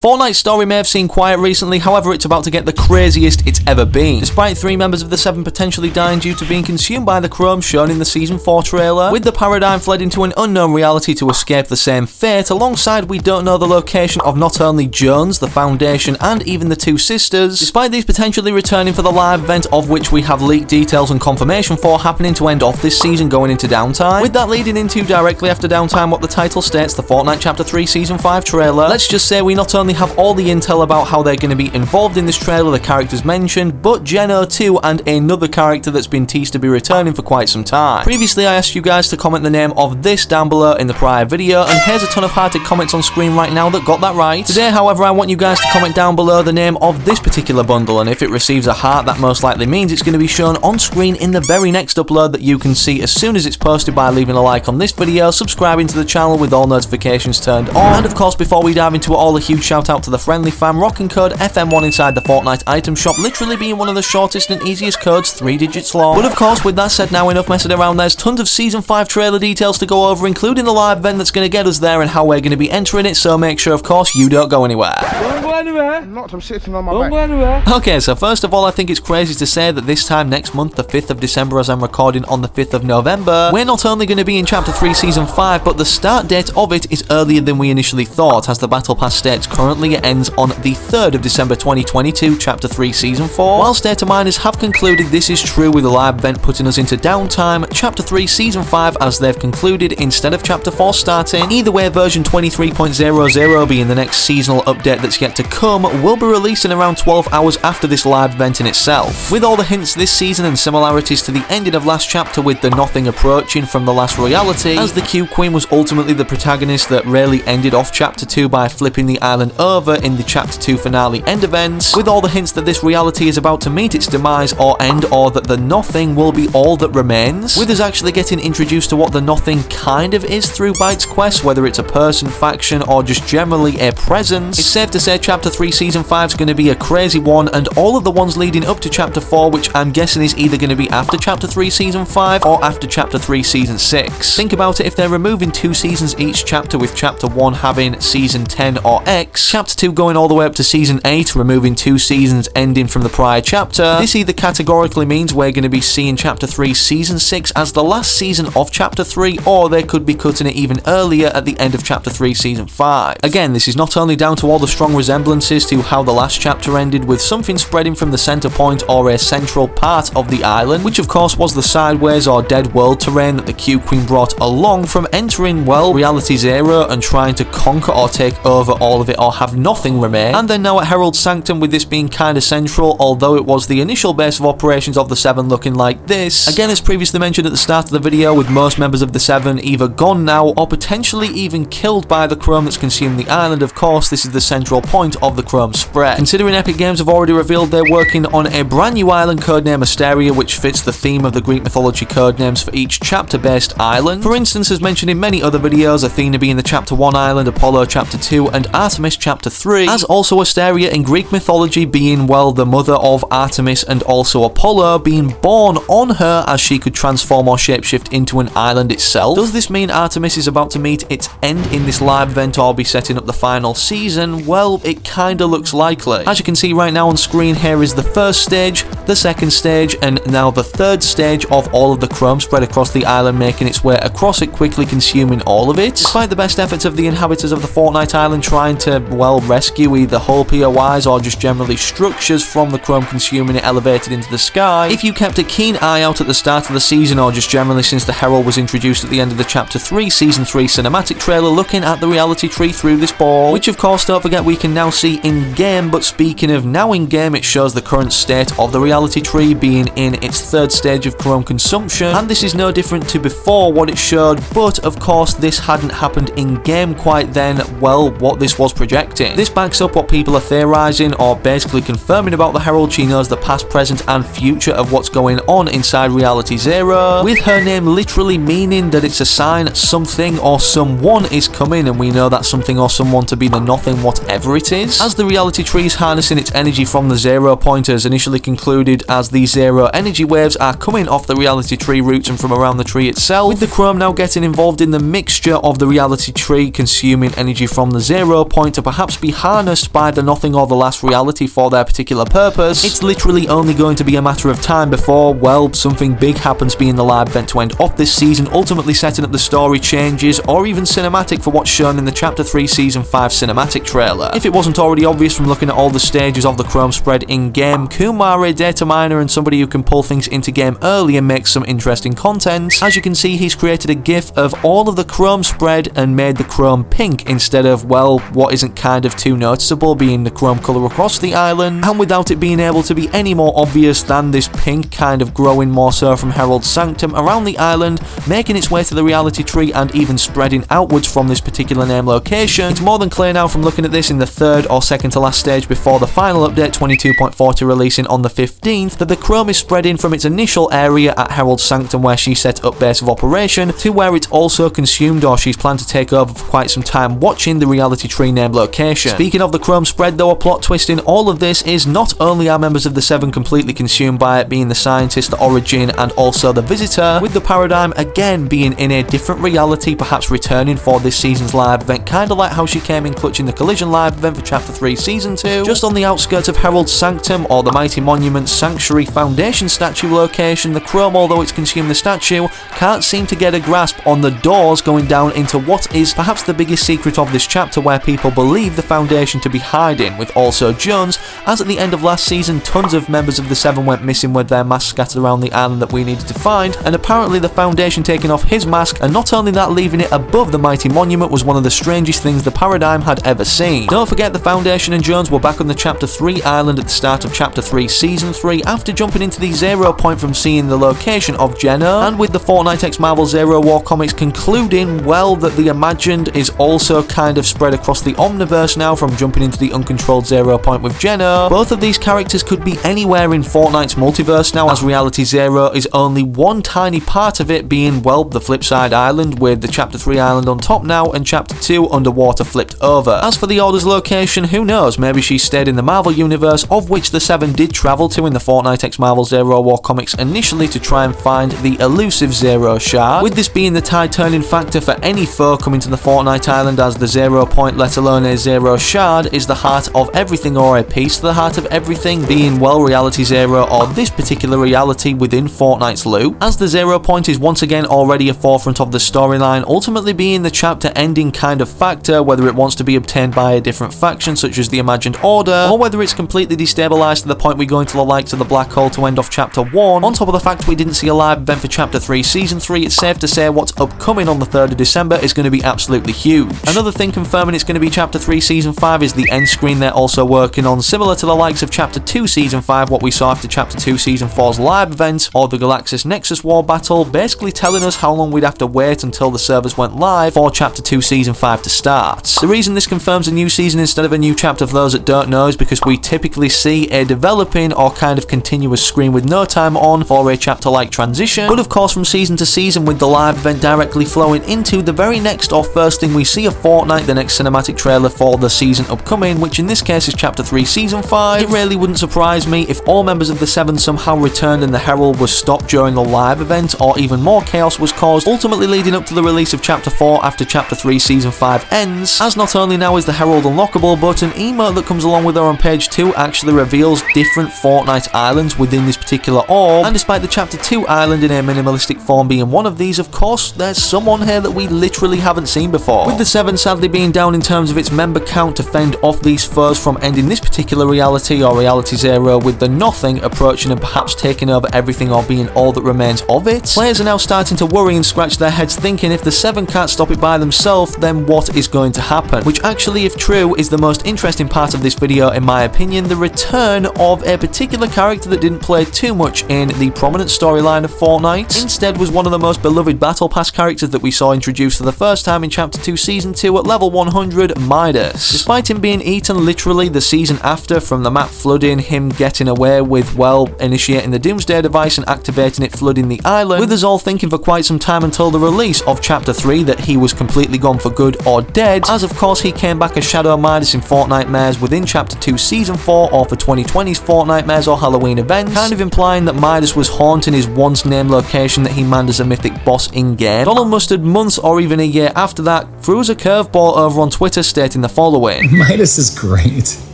Fortnite's story may have seemed quiet recently, however it's about to get the craziest it's ever been. Despite 3 members of the 7 potentially dying due to being consumed by the chrome shown in the Season 4 trailer, with the paradigm fled into an unknown reality to escape the same fate, alongside we don't know the location of not only Jones, the Foundation, and even the 2 sisters, despite these potentially returning for the live event of which we have leaked details and confirmation for happening to end off this season going into downtime, with that leading into directly after downtime what the title states, the Fortnite Chapter 3 Season 5 trailer. Let's just say we not only have all the intel about how they're going to be involved in this trailer, the characters mentioned, but Geno 2 and another character that's been teased to be returning for quite some time. Previously I asked you guys to comment the name of this down below in the prior video, and here's a ton of hearted comments on screen right now that got that right. Today however I want you guys to comment down below the name of this particular bundle, and if it receives a heart that most likely means it's going to be shown on screen in the very next upload that you can see as soon as it's posted by leaving a like on this video, subscribing to the channel with all notifications turned on, and of course before we dive into it all, a huge shout out to the friendly fam rocking code FM1 inside the Fortnite item shop, literally being one of the shortest and easiest codes, 3 digits long. But of course, with that said, now enough messing around, there's tons of Season 5 trailer details to go over, including the live event that's going to get us there and how we're going to be entering it, so make sure of course you don't go anywhere. Don't go anywhere. I'm sitting on my Don't back. go anywhere. Okay, so first of all, I think it's crazy to say that this time next month, the 5th of December as I'm recording on the 5th of November, we're not only going to be in Chapter 3 Season 5, but the start date of it is earlier than we initially thought, as the Battle Pass states currently it ends on the 3rd of December 2022, Chapter 3 Season 4. Whilst data miners have concluded this is true with the live event putting us into downtime, Chapter 3 Season 5 as they've concluded instead of Chapter 4 starting. Either way, version 23.00 being the next seasonal update that's yet to come, will be released in around 12 hours after this live event in itself. With all the hints this season and similarities to the ending of last chapter with the nothing approaching from the last reality, as the Q Queen was ultimately the protagonist that really ended off Chapter 2 by flipping the island over in the Chapter 2 finale end events, with all the hints that this reality is about to meet its demise or end, or that the nothing will be all that remains, with us actually getting introduced to what the nothing kind of is through Byte's quest, whether it's a person, faction, or just generally a presence. It's safe to say Chapter 3 Season 5 is going to be a crazy one, and all of the ones leading up to Chapter 4, which I'm guessing is either going to be after Chapter 3 Season 5 or after Chapter 3 Season 6. Think about it, if they're removing 2 seasons each chapter, with Chapter 1 having Season 10 or X, Chapter 2 going all the way up to Season 8, removing 2 seasons ending from the prior chapter, this either categorically means we're going to be seeing Chapter 3 Season 6 as the last season of Chapter 3, or they could be cutting it even earlier at the end of Chapter 3 Season 5. Again, this is not only down to all the strong resemblances to how the last chapter ended, with something spreading from the center point or a central part of the island, which of course was the sideways or dead world terrain that the Q Queen brought along from entering, well, Reality Zero and trying to conquer or take over all of it or have nothing remain, and then now at Herald's Sanctum, with this being kinda central, although it was the initial base of operations of the 7 looking like this. Again, as previously mentioned at the start of the video, with most members of the 7 either gone now or potentially even killed by the chrome that's consumed the island, of course this is the central point of the chrome spread. Considering Epic Games have already revealed they're working on a brand new island codename Asteria, which fits the theme of the Greek mythology codenames for each chapter-based island. For instance, as mentioned in many other videos, Athena being the Chapter 1 island, Apollo Chapter 2, and Artemis Chapter 3, as also Asteria in Greek mythology being, well, the mother of Artemis, and also Apollo being born on her as she could transform or shapeshift into an island itself. Does this mean Artemis is about to meet its end in this live event or be setting up the final season? Well, it kinda looks likely. As you can see right now on screen, here is the first stage, the second stage, and now the third stage of all of the chrome spread across the island, making its way across it, quickly consuming all of it. Despite the best efforts of the inhabitants of the Fortnite island trying to, well, rescue either whole POIs or just generally structures from the chrome consuming it elevated into the sky, if you kept a keen eye out at the start of the season or just generally since the Herald was introduced at the end of the Chapter 3 Season 3 cinematic trailer, looking at the reality tree through this ball, which of course don't forget we can now see in game. But speaking of now in game, it shows the current state of the reality tree being in its 3rd stage of chrome consumption, and this is no different to before what it showed, but of course this hadn't happened in game quite then, well, what this was projecting. This backs up what people are theorizing or basically confirming about the Herald. She knows the past, present and future of what's going on inside Reality Zero, with her name literally meaning that it's a sign something or someone is coming, and we know that something or someone to be the nothing whatever it realities, as the reality tree is harnessing its energy from the zero pointers, initially concluded as the zero energy waves are coming off the reality tree roots and from around the tree itself, with the chrome now getting involved in the mixture of the reality tree consuming energy from the zero point to perhaps be harnessed by the nothing or the last reality for their particular purpose. It's literally only going to be a matter of time before, well, something big happens being the live event to end off this season, ultimately setting up the story changes or even cinematic for what's shown in the Chapter 3 Season 5 cinematic trailer. If it wasn't already obvious from looking at all the stages of the chrome spread in-game, Kumar, a data miner and somebody who can pull things into game early and make some interesting content. As you can see, he's created a gif of all of the chrome spread and made the chrome pink instead of, well, what isn't kind of too noticeable being the chrome colour across the island, and without it being able to be any more obvious than this pink kind of growing more so from Herald's Sanctum around the island, making its way to the reality tree and even spreading outwards from this particular name location. It's more than clear now from looking at this in the third or second to last stage before the final update 22.40 releasing on the 15th that the chrome is spreading from its initial area at Herald's Sanctum where she set up base of operation to where it's also consumed or she's planned to take over for quite some time watching the reality tree named location. Speaking of the chrome spread though, a plot twist in all of this is not only are members of the Seven completely consumed by it, being the scientist, the origin and also the visitor, with the paradigm again being in a different reality, perhaps returning for this season's live event, kinda like how she came in clutching the Collision live event for Chapter 3 Season 2, just on the outskirts of Herald's Sanctum or the Mighty Monument Sanctuary Foundation statue location. The chrome, although it's consumed the statue, can't seem to get a grasp on the doors going down into what is perhaps the biggest secret of this chapter, where people believe the Foundation to be hiding, with also Jones, as at the end of last season tons of members of the Seven went missing with their masks scattered around the island that we needed to find, and apparently the Foundation taking off his mask and not only that leaving it above the Mighty Monument was one of the strangest things the Paradigm had ever seen. Don't forget the Foundation and Jones were back on the Chapter 3 island at the start of Chapter 3 Season 3 after jumping into the zero point from seeing the location of Geno, and with the Fortnite X Marvel Zero War comics concluding, well, that the Imagined is also kind of spread across the Omniverse now from jumping into the uncontrolled zero point with Geno. Both of these characters could be anywhere in Fortnite's multiverse now, as Reality Zero is only one tiny part of it, being, well, the Flipside Island with the Chapter 3 island on top now and Chapter 2 underwater flipped over. As for the Order's location, who knows, maybe she stayed in the Marvel universe, of which the Seven did travel to in the Fortnite X Marvel Zero War comics initially to try and find the elusive Zero Shard, with this being the tide turning factor for any foe coming to the Fortnite Island, as the Zero Point, let alone a Zero Shard, is the heart of everything or a piece to the heart of everything, being, well, Reality Zero or this particular reality within Fortnite's loop, as the Zero Point is once again already a forefront of the storyline, ultimately being the chapter ending kind of factor, whether it wants to be obtained by a different faction such as the Imagined Order, or whether it's completely destabilized to the point we go into the likes of the Black Hole to end off Chapter 1. On top of the fact we didn't see a live event for Chapter 3 Season 3, it's safe to say what's upcoming on the 3rd of December is going to be absolutely huge. Another thing confirming it's going to be Chapter 3 Season 5 is the end screen they're also working on, similar to the likes of Chapter 2 Season 5, what we saw after Chapter 2 Season 4's live event, or the Galaxis Nexus War battle, basically telling us how long we'd have to wait until the servers went live for Chapter 2 Season 5 to start. The reason this confirms a new season instead of a new chapter for those that don't know is because we typically see a developing or kind of continuous screen with no time on for a chapter-like transition, but of course from season to season with the live event directly flowing into the very next or first thing we see of Fortnite, the next cinematic trailer for the season upcoming, which in this case is Chapter 3 Season 5. It really wouldn't surprise me if all members of the Seven somehow returned and the Herald was stopped during the live event, or even more chaos was caused, ultimately leading up to the release of Chapter 4 after Chapter 3 Season 5 ends, as not only now is the Herald unlockable, but an emote that comes along with her on page 2 actually reveals different Fortnite islands within this particular orb, and despite the Chapter 2 island in a minimalistic form being one of these, of course, there's someone here that we literally haven't seen before. With the Seven sadly being down in terms of its member count to fend off these foes from ending this particular reality or Reality Zero, with the Nothing approaching and perhaps taking over everything or being all that remains of it, players are now starting to worry and scratch their heads thinking if the Seven can't stop it by themselves, then what is going to happen? Which actually, if true, is the most interesting part of this video in my opinion, the return of a particular character that didn't play too much in the prominent storyline of Fortnite, instead was one of the most beloved Battle Pass characters that we saw introduced for the first time in Chapter 2 Season 2 at level 100, Midas. Despite him being eaten literally the season after from the map flooding, him getting away with, well, initiating the Doomsday device and activating it flooding the island, with us all thinking for quite some time until the release of Chapter 3 that he was completely gone for good or dead, as of course he came back as Shadow Midas Midas in Fortnitemares within Chapter 2 Season 4 or for 2020's Fortnitemares or Halloween events, kind of implying that Midas was haunting his once named location that he manned as a mythic boss in-game. Donald Mustard, months or even a year after that, threw us a curveball over on Twitter stating the following: Midas is great.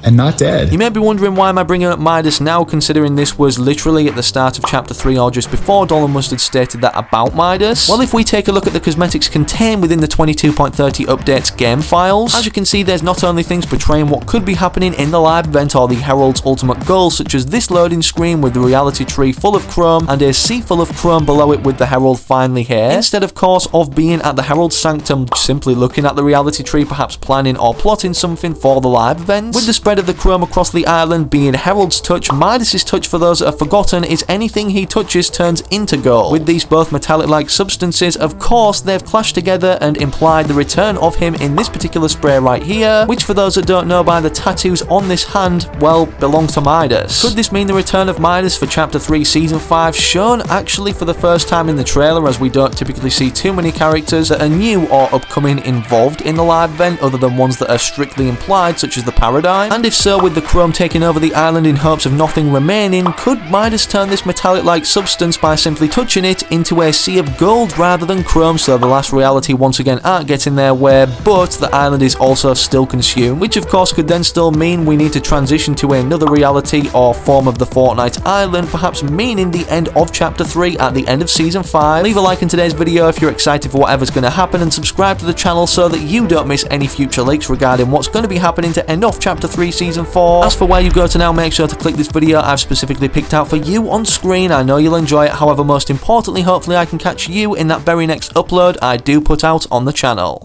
And not dead. You may be wondering why am I bringing up Midas now, considering this was literally at the start of Chapter 3 or just before Donald Mustard stated that about Midas. Well, if we take a look at the cosmetics contained within the 22.30 updates game files, as you can see, there's not only things portraying what could be happening in the live event or the Herald's ultimate goals, such as this loading screen with the reality tree full of chrome and a sea full of chrome below it with the Herald finally here, instead of course of being at the Herald's sanctum simply looking at the reality tree, perhaps planning or plotting something for the live event. With the spread of the chrome across the island being Herald's touch, Midas's touch, for those that have forgotten, is anything he touches turns into gold. With these both metallic-like substances, of course, they've clashed together and implied the return of him in this particular spray right here, which for those that don't know by the tattoos on this hand, well, belong to Midas. Could this mean the return of Midas for Chapter 3 Season 5, shown actually for the first time in the trailer, as we don't typically see too many characters that are new or upcoming involved in the live event other than ones that are strictly implied, such as the Paradigm? And if so, with the chrome taking over the island in hopes of nothing remaining, could Midas turn this metallic-like substance by simply touching it into a sea of gold rather than chrome, so the last reality once again aren't getting their way, but the island is also still consumed, which of course could then still mean we need to transition to another reality or form of the Fortnite Island, perhaps meaning the end of Chapter 3 at the end of Season 5. Leave a like in today's video if you're excited for whatever's going to happen, and subscribe to the channel so that you don't miss any future leaks regarding what's going to be happening to end off Chapter 3 Season 4. As for where you go to now, make sure to click this video I've specifically picked out for you on screen. I know you'll enjoy it, however, most importantly, hopefully I can catch you in that very next upload I do put out on the channel.